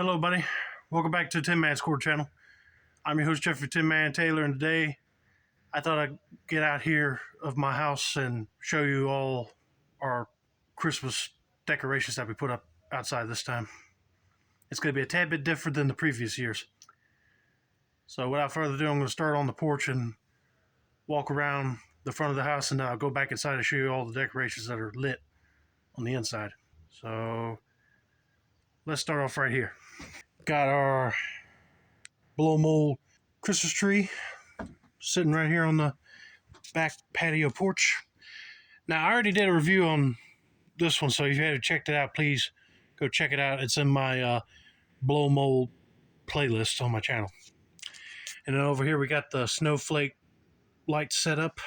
Hello, buddy. Welcome back to Tinmans Core Channel. I'm your host, Jeffrey Tinman Taylor, and today I thought I'd get out here of my house and show you all our Christmas decorations that we put up outside this time. It's going to be a tad bit different than the previous years. So without further ado, I'm going to start on the porch and walk around the front of the house, and then I'll go back inside and show you all the decorations that are lit on the inside. So let's start off right here. Got our blow mold Christmas tree sitting right here on the back patio porch. Now, I already did a review on this one, so if you haven't checked it out, please go check it out. It's in my blow mold playlist on my channel. And then over here, we got the snowflake lights set up.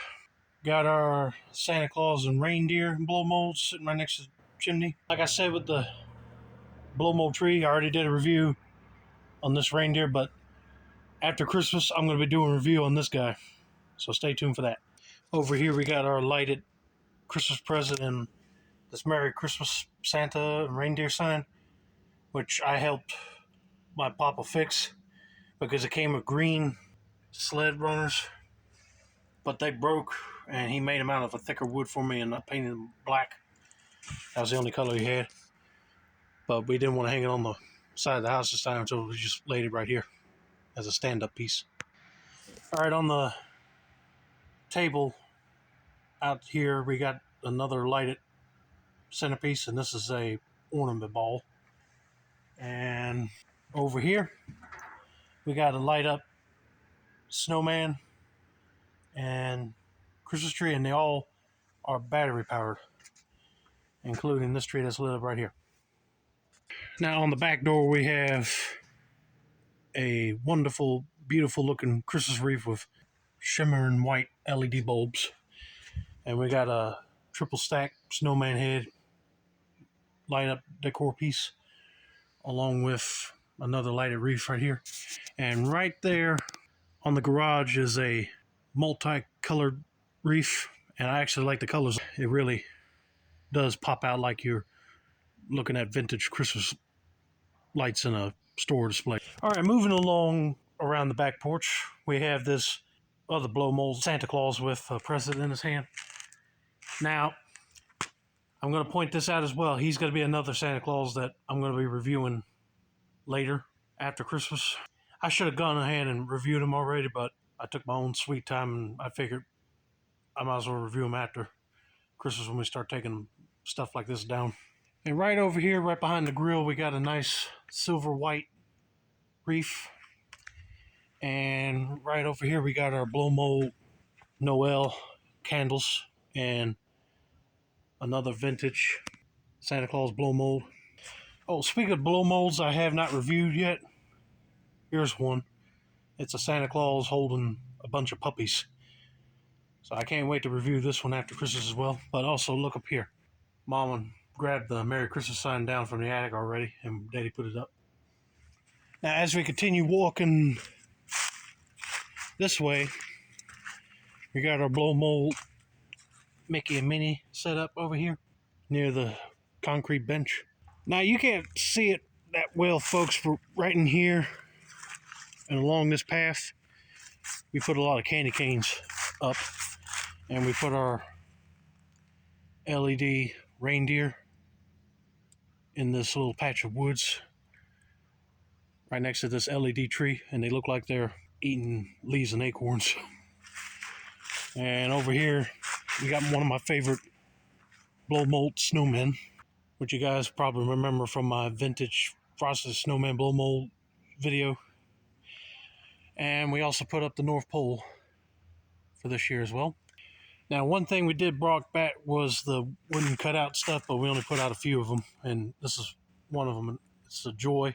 Got our Santa Claus and reindeer blow molds sitting right next to the chimney. Like I said with the blow mold tree, I already did a review on this reindeer, but after Christmas, I'm going to be doing a review on this guy. So stay tuned for that. Over here, we got our lighted Christmas present and this Merry Christmas Santa and reindeer sign, which I helped my papa fix because it came with green sled runners, but they broke, and he made them out of a thicker wood for me and I painted them black. That was the only color he had. But we didn't want to hang it on the side of the house this time, so we just laid it right here as a stand-up piece. All right, on the table out here, we got another lighted centerpiece, and this is a ornament ball. And over here, we got a light up snowman and Christmas tree, and they all are battery powered, including this tree that's lit up right here. Now on the back door, we have a wonderful, beautiful looking Christmas wreath with shimmering white LED bulbs. And we got a triple stack snowman head light up decor piece along with another lighted wreath right here. And right there on the garage is a multicolored wreath, and I actually like the colors. It really does pop out like you're looking at vintage Christmas lights in a store display. All right, moving along around the back porch, we have this other blow mold Santa Claus with a present in his hand. Now, I'm going to point this out as well. He's going to be another Santa Claus that I'm going to be reviewing later after Christmas. I should have gone ahead and reviewed him already, but I took my own sweet time and I figured I might as well review them after Christmas when we start taking stuff like this down. And right over here, right behind the grill, we got a nice silver white wreath. And right over here, we got our blow mold Noel candles and another vintage Santa Claus blow mold. Oh, speaking of blow molds I have not reviewed yet, here's one. It's a Santa Claus holding a bunch of puppies. So I can't wait to review this one after Christmas as well. But also, look up here. Mama grabbed the Merry Christmas sign down from the attic already, and Daddy put it up. Now, as we continue walking this way, we got our blow mold Mickey and Minnie set up over here near the concrete bench. Now, you can't see it that well, folks, but right in here and along this path, we put a lot of candy canes up, and we put our LED reindeer in this little patch of woods right next to this LED tree, and they look like they're eating leaves and acorns. And over here, we got one of my favorite blow mold snowmen, which you guys probably remember from my vintage frosted snowman blow mold video. And we also put up the North Pole for this year as well. Now, one thing we did brought back was the wooden cutout stuff, but we only put out a few of them, and this is one of them. It's a joy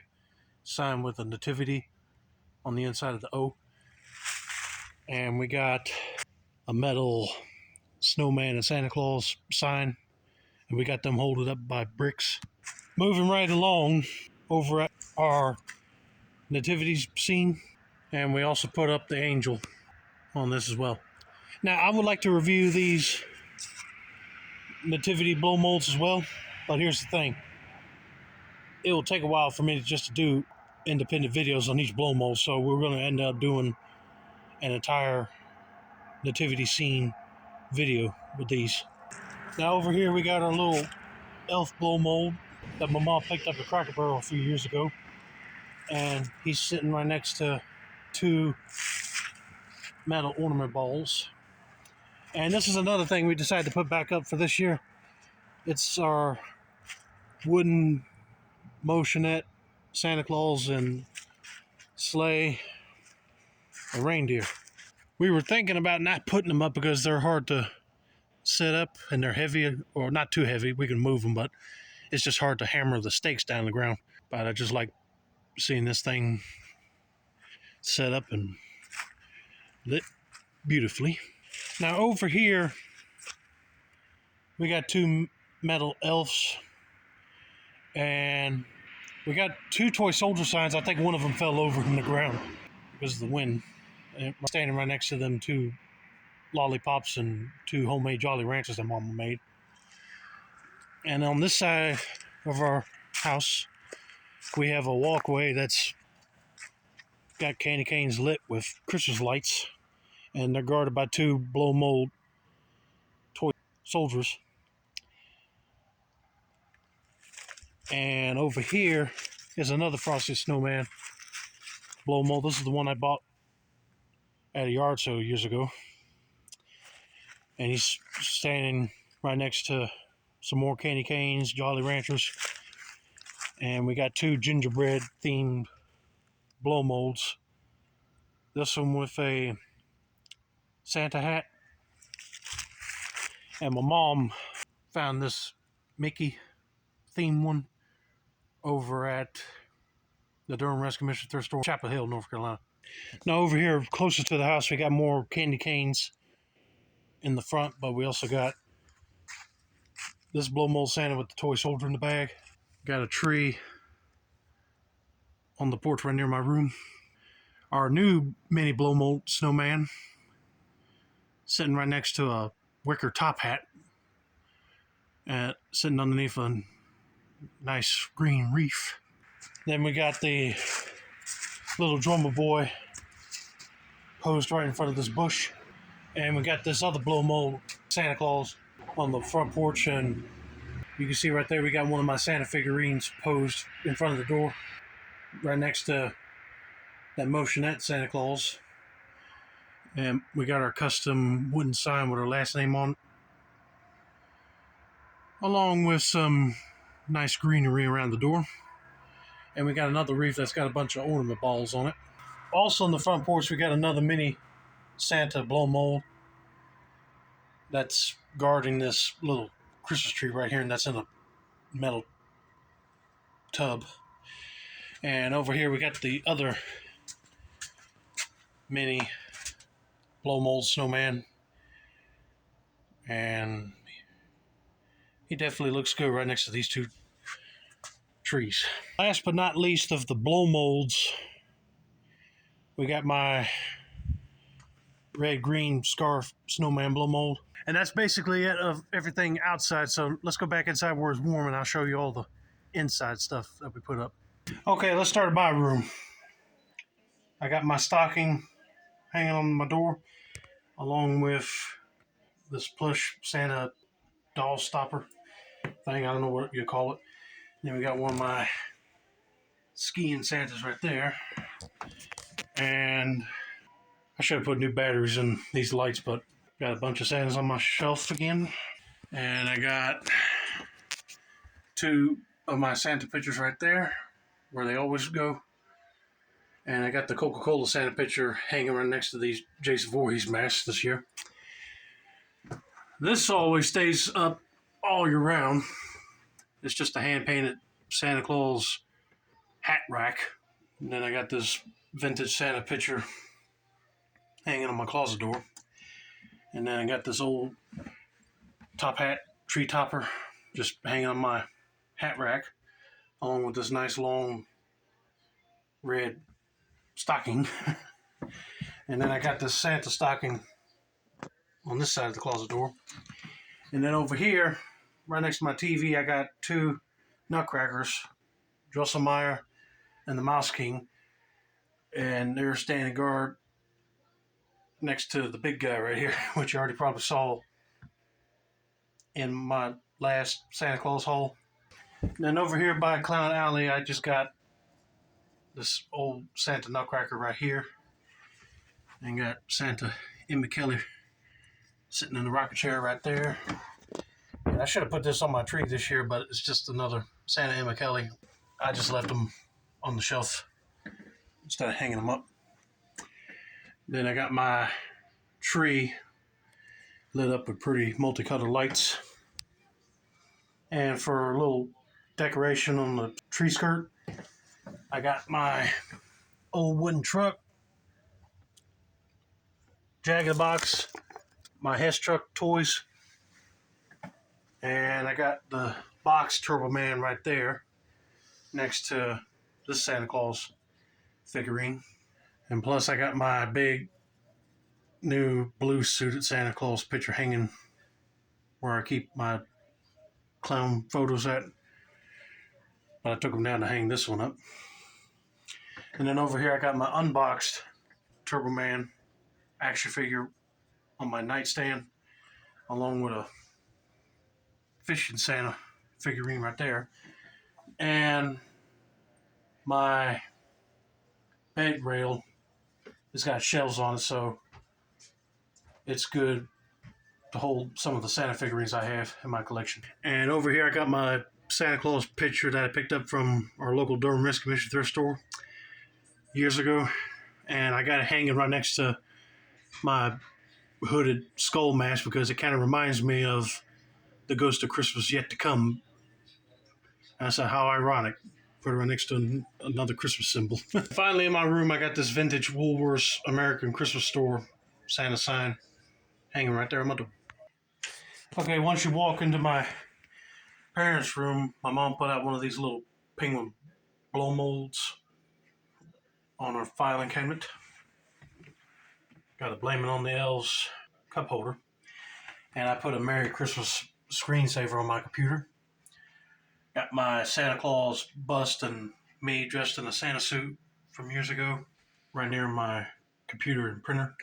sign with a nativity on the inside of the O. And we got a metal snowman and Santa Claus sign, and we got them holded up by bricks. Moving right along over at our nativity scene, and we also put up the angel on this as well. Now, I would like to review these nativity blow molds as well, but here's the thing. it will take a while for me to do independent videos on each blow mold, so we're going to end up doing an entire nativity scene video with these. Now over here we got our little elf blow mold that my mom picked up at Cracker Barrel a few years ago, and he's sitting right next to 2 metal ornament balls. And this is another thing we decided to put back up for this year. It's our wooden motionette Santa Claus and sleigh, a reindeer. We were thinking about not putting them up because they're hard to set up and they're heavy, or not too heavy. We can move them, but it's just hard to hammer the stakes down the ground. But I just like seeing this thing set up and lit beautifully. Now over here, we got 2 metal elves, and we got 2 toy soldier signs. I think one of them fell over in the ground because of the wind. And I'm standing right next to them 2 lollipops and 2 homemade Jolly Ranchers that Mama made. And on this side of our house, we have a walkway that's got candy canes lit with Christmas lights, and they're guarded by 2 blow mold toy soldiers. And over here is another Frosty Snowman blow mold. This is the one I bought at a yard sale years ago. And he's standing right next to some more candy canes, Jolly Ranchers. And we got 2 gingerbread themed blow molds. This one with a Santa hat. And my mom found this Mickey themed one over at the Durham Rescue Mission thrift store, Chapel Hill, North Carolina. Now over here, closer to the house, we got more candy canes in the front, but we also got this blow mold Santa with the toy soldier in the bag. Got a tree on the porch right near my room. Our new mini blow mold snowman sitting right next to a wicker top hat, sitting underneath a nice green reef. Then we got the little drummer boy posed right in front of this bush. And we got this other blow mold Santa Claus on the front porch, and you can see right there we got one of my Santa figurines posed in front of the door right next to that motionette Santa Claus. And we got our custom wooden sign with our last name on it, along with some nice greenery around the door. And we got another wreath that's got a bunch of ornament balls on it. Also on the front porch, we got another mini Santa blow mold that's guarding this little Christmas tree right here, and that's in a metal tub. And over here we got the other mini blow mold snowman, and he definitely looks good right next to these 2 trees. Last but not least of the blow molds, we got my red-green scarf snowman blow mold. And that's basically it of everything outside. So let's go back inside where it's warm, and I'll show you all the inside stuff that we put up. Okay, let's start at my room. I got my stocking hanging on my door, along with this plush Santa doll stopper thing. I don't know what you call it. Then we got one of my skiing Santas right there. And I should have put new batteries in these lights, but got a bunch of Santas on my shelf again. And I got 2 of my Santa pictures right there, where they always go. And I got the Coca-Cola Santa picture hanging right next to these Jason Voorhees masks this year. This always stays up all year round. It's just a hand-painted Santa Claus hat rack. And then I got this vintage Santa picture hanging on my closet door. And then I got this old top hat tree topper just hanging on my hat rack, along with this nice long red stocking. And then I got this Santa stocking on this side of the closet door. And then over here, right next to my TV, I got 2 nutcrackers, Drosselmeyer and the Mouse King, and they're standing guard next to the big guy right here, which you already probably saw in my last Santa Claus haul. And then over here by Clown Alley, I just got this old Santa Nutcracker right here, and got Santa Emma Kelly sitting in the rocker chair right there. And I should have put this on my tree this year, but it's just another Santa Emma Kelly. I just left them on the shelf instead of hanging them up. Then I got my tree lit up with pretty multicolored lights. And for a little decoration on the tree skirt, I got my old wooden truck, Jagged Box, my Hess truck toys, and I got the box Turbo Man right there next to this Santa Claus figurine. And plus I got my big new blue suited Santa Claus picture hanging where I keep my clown photos at. But I took them down to hang this one up. And then over here I got my unboxed Turbo Man action figure on my nightstand, along with a fishing Santa figurine right there. And my bed rail has got shelves on it, so it's good to hold some of the Santa figurines I have in my collection. And over here I got my Santa Claus picture that I picked up from our local Durham Rescue Commission thrift store years ago, and I got it hanging right next to my hooded skull mask because it kind of reminds me of the Ghost of Christmas Yet to Come. And I said, how ironic. Put it right next to another Christmas symbol. Finally, in my room, I got this vintage Woolworths American Christmas Store Santa sign hanging right there on my door. Okay, once you walk into my parents' room, my mom put out one of these little penguin blow molds on her filing cabinet. Got a Blame It on the Elves cup holder. And I put a Merry Christmas screensaver on my computer. Got my Santa Claus bust and me dressed in a Santa suit from years ago right near my computer and printer.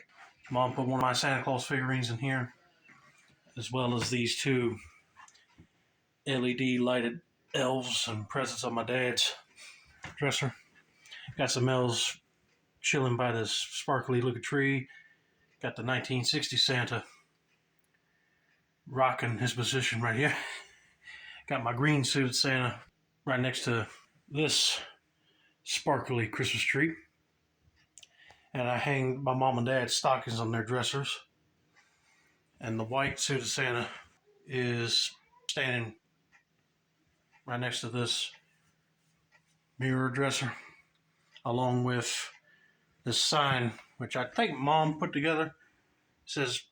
Mom put one of my Santa Claus figurines in here, as well as these two LED lighted elves and presents on my dad's dresser. Got some elves chilling by this sparkly looking tree. Got the 1960 Santa rocking his position right here. Got my green suited Santa right next to this sparkly Christmas tree. And I hang my mom and dad's stockings on their dressers. And the white suited Santa is standing right next to this mirror dresser, along with this sign, which I think Mom put together. It says,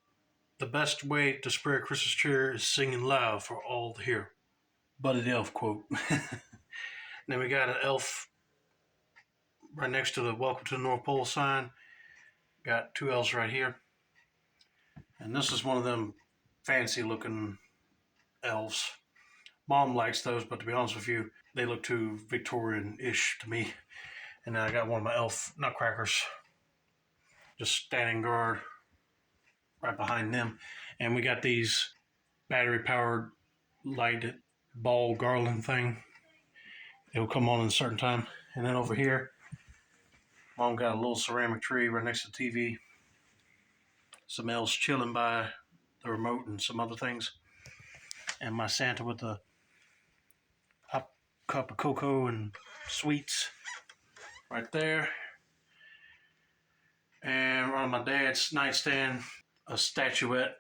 the best way to spray a Christmas cheer is singing loud for all to hear. Buddy the Elf quote. Then we got an elf right next to the Welcome to the North Pole sign. Got two elves right here. And this is one of them fancy looking elves. Mom likes those, but to be honest with you, they look too Victorian-ish to me. And then I got one of my elf nutcrackers just standing guard right behind them. And we got these battery-powered lighted ball garland thing. It'll come on at a certain time. And then over here, Mom got a little ceramic tree right next to the TV. Some elves chilling by the remote and some other things. And my Santa with a hot cup of cocoa and sweets right there. And on my dad's nightstand, a statuette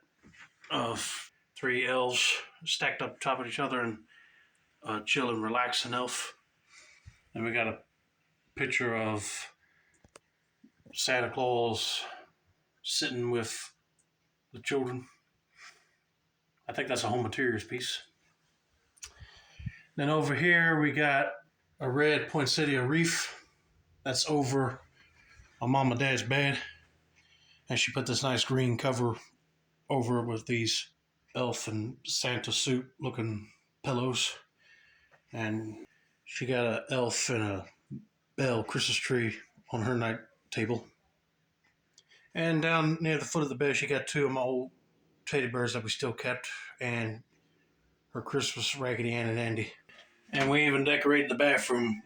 of three elves stacked up top of each other and a chill and relaxing elf. And we got a picture of Santa Claus sitting with the children. I think that's a home materials piece. Then over here we got a red poinsettia wreath that's over on Mom and Dad's bed. And she put this nice green cover over it with these elf and Santa suit looking pillows. And She got an elf and a bell Christmas tree on her night table. And down near the foot of the bed, she got two of my old teddy bears that we still kept, and her Christmas Raggedy Ann and Andy. And we even decorated the bathroom,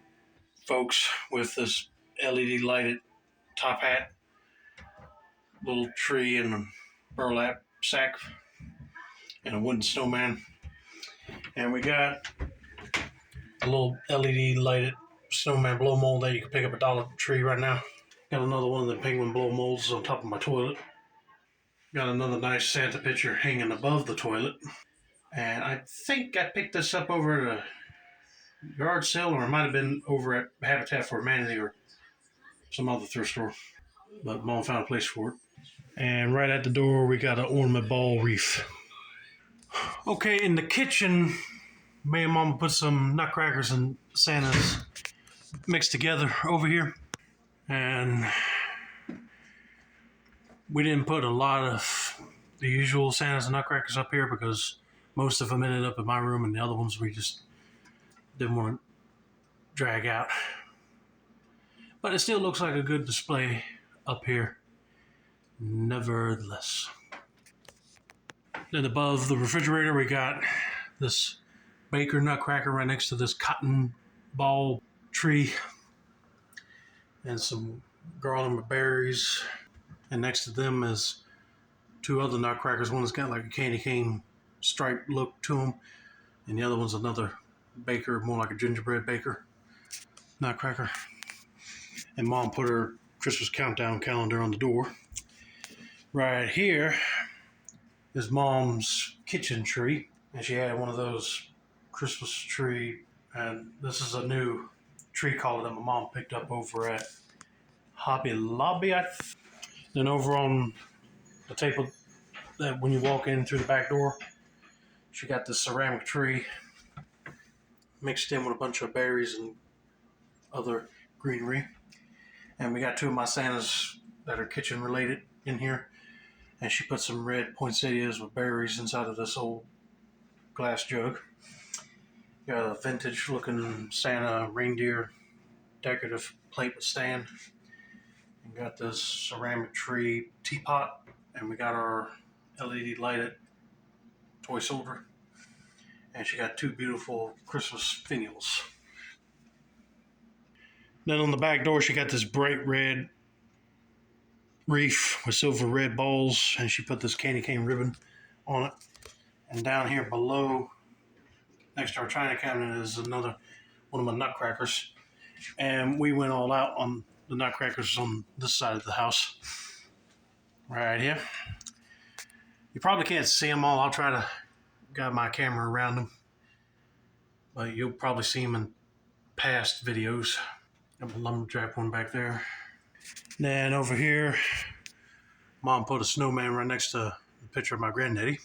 folks, with this LED lighted top hat, little tree, and a burlap sack, and a wooden snowman. And we got a little LED lighted snowman blow mold that you can pick up at Dollar Tree right now. Got another one of the penguin blow molds on top of my toilet. Got another nice Santa picture hanging above the toilet. And I think I picked this up over at a yard sale, or it might have been over at Habitat for Humanity or some other thrift store. But Mom found a place for it. And right at the door, we got an ornament ball wreath. Okay, in the kitchen, me and Mama put some nutcrackers and Santas mixed together over here. And we didn't put a lot of the usual Santas and nutcrackers up here because most of them ended up in my room, and the other ones we just didn't want to drag out. But it still looks like a good display up here, nevertheless. Then above the refrigerator, we got this Baker nutcracker right next to this cotton ball tree, and some garland berries. And next to them is two other nutcrackers. One has got like a candy cane striped look to them, and the other one's another Baker, more like a gingerbread Baker nutcracker. And Mom put her Christmas countdown calendar on the door. Right here is Mom's kitchen tree, and she had one of those Christmas tree, and this is a new tree collar that my mom picked up over at Hobby Lobby. Then over on the table that when you walk in through the back door, she got this ceramic tree mixed in with a bunch of berries and other greenery. And we got two of my Santas that are kitchen related in here. And she put some red poinsettias with berries inside of this old glass jug. Got a vintage looking Santa reindeer decorative plate with stand. And got this ceramic tree teapot. And we got our LED lighted toy soldier. And she got two beautiful Christmas finials. Then on the back door, she got this bright red wreath with silver red balls, and she put this candy cane ribbon on it. And down here below, next to our china cabinet, is another one of my nutcrackers. And we went all out on the nutcrackers on this side of the house, right here. You probably can't see them all. I'll try to guide my camera around them, but you'll probably see them in past videos. Got the lumberjack one back there. Then over here, Mom put a snowman right next to the picture of my granddaddy.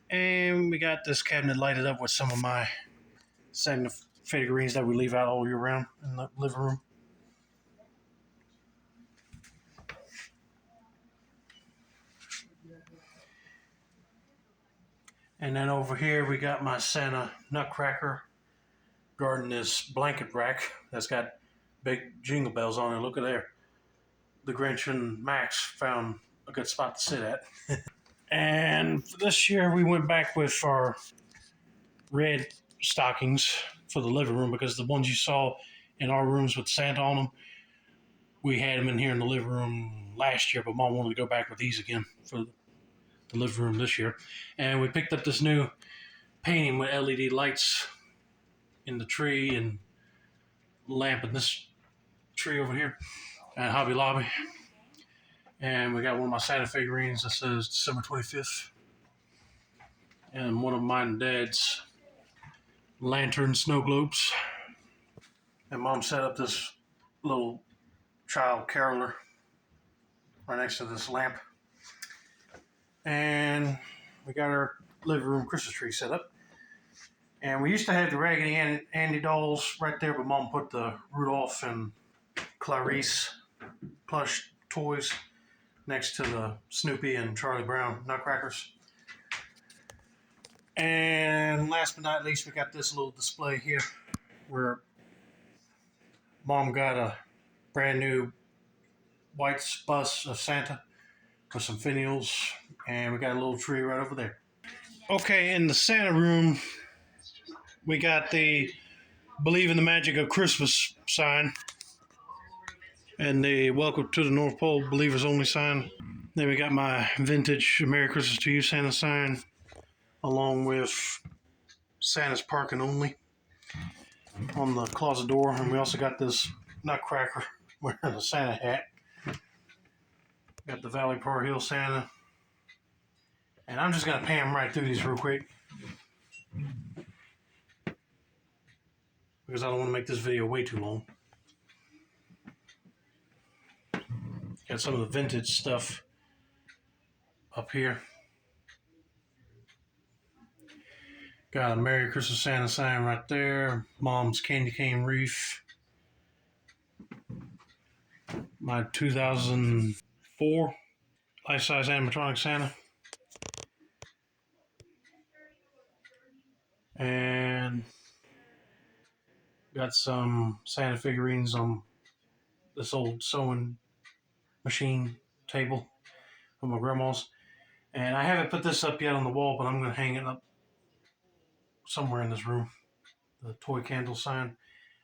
And we got this cabinet lighted up with some of my Santa figurines that we leave out all year round in the living room. And then over here, we got my Santa nutcracker guarding this blanket rack that's got big jingle bells on it. Look at there. The Grinch and Max found a good spot to sit at. And this year we went back with our red stockings for the living room, because the ones you saw in our rooms with Santa on them, we had them in here in the living room last year, but Mom wanted to go back with these again for the living room this year. And we picked up this new painting with LED lights in the tree and lamp in this tree over here at Hobby Lobby. And we got one of my Santa figurines that says December 25th. And one of mine and Dad's lantern snow globes. And Mom set up this little child caroler right next to this lamp. And we got our living room Christmas tree set up. And we used to have the Raggedy Ann Andy dolls right there, but Mom put the Rudolph and Clarice plush toys next to the Snoopy and Charlie Brown nutcrackers. And last but not least, we got this little display here where Mom got a brand new white bus of Santa with some finials, and we got a little tree right over there. Okay, in the Santa room, we got the Believe in the Magic of Christmas sign and the Welcome to the North Pole Believers Only sign. Then we got my vintage Merry Christmas to You Santa sign, along with Santa's Parking Only on the closet door. And we also got this nutcracker wearing a Santa hat. Got the Valley Park Hill Santa. And I'm just going to pan right through these real quick, because I don't want to make this video way too long. Got some of the vintage stuff up here. Got a Merry Christmas Santa sign right there. Mom's candy cane wreath. My 2004 life-size animatronic Santa. And got some Santa figurines on this old sewing machine table from my grandma's. And I haven't put this up yet on the wall, but I'm going to hang it up somewhere in this room. The toy candle sign.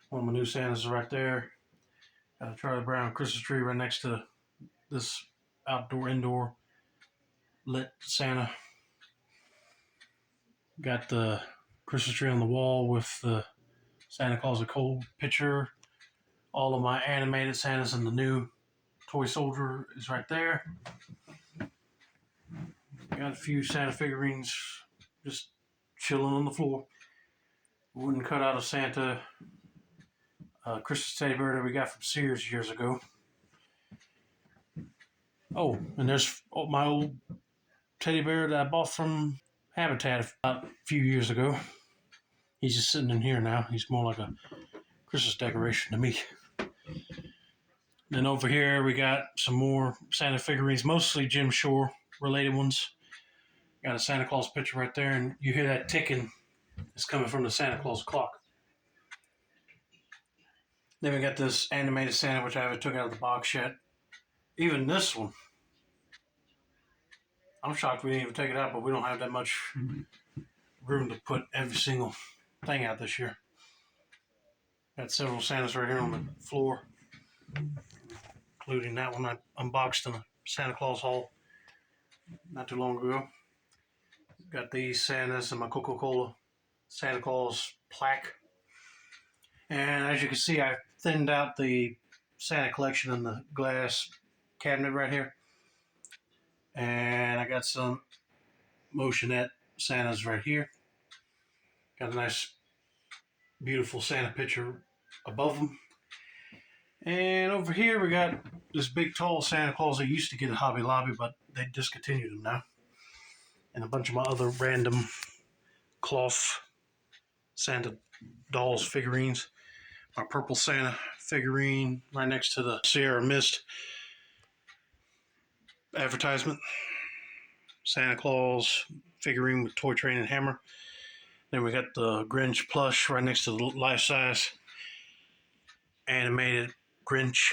One of my new Santas is right there. Got a Charlie Brown Christmas tree right next to this indoor lit Santa. Got the Christmas tree on the wall with the Santa Claus a Cold picture. All of my animated Santas and the new toy soldier is right there. Got a few Santa figurines just chilling on the floor. Wooden cutout of Santa. Christmas teddy bear that we got from Sears years ago. Oh, and there's my old teddy bear that I bought from Habitat about a few years ago. He's just sitting in here now. He's more like a Christmas decoration to me. Then over here we got some more Santa figurines, mostly Jim Shore related ones. Got a Santa Claus picture right there, and you hear that ticking. It's coming from the Santa Claus clock. Then we got this animated Santa, which I haven't took out of the box yet. Even this one, I'm shocked we didn't even take it out, but we don't have that much room to put every single thing out this year. Got several Santas right here on the floor, including that one I unboxed in the Santa Claus haul not too long ago. Got these Santas and my Coca-Cola Santa Claus plaque. And as you can see, I thinned out the Santa collection in the glass cabinet right here. And I got some motionette Santas right here. Got a nice, beautiful Santa picture above them. And over here we got this big, tall Santa Claus I used to get at Hobby Lobby, but they discontinued them now. And a bunch of my other random cloth Santa dolls figurines. My purple Santa figurine right next to the Sierra Mist advertisement. Santa Claus figurine with toy train and hammer. Then we got the Grinch plush right next to the life-size animated Grinch.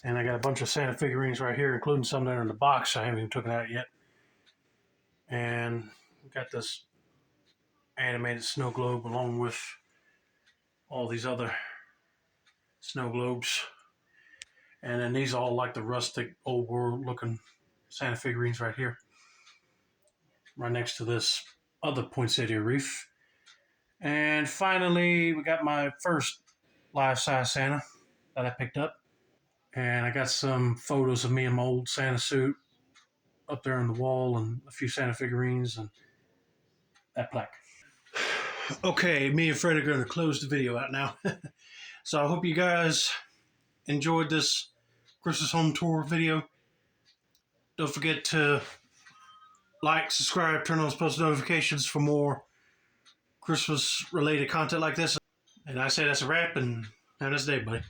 And I got a bunch of Santa figurines right here, including some that are in the box. I haven't even taken out yet. And we got this animated snow globe along with all these other snow globes. And then these all like the rustic, old world looking Santa figurines right here. Right next to this other poinsettia wreath. And finally, we got my first life-size Santa that I picked up. And I got some photos of me in my old Santa suit up there on the wall, and a few Santa figurines and that plaque. Okay, me and Fred are going to close the video out now. So I hope you guys enjoyed this Christmas home tour video. Don't forget to like, subscribe, turn on post notifications for more Christmas related content like this. And I say that's a wrap, and have a nice day, buddy.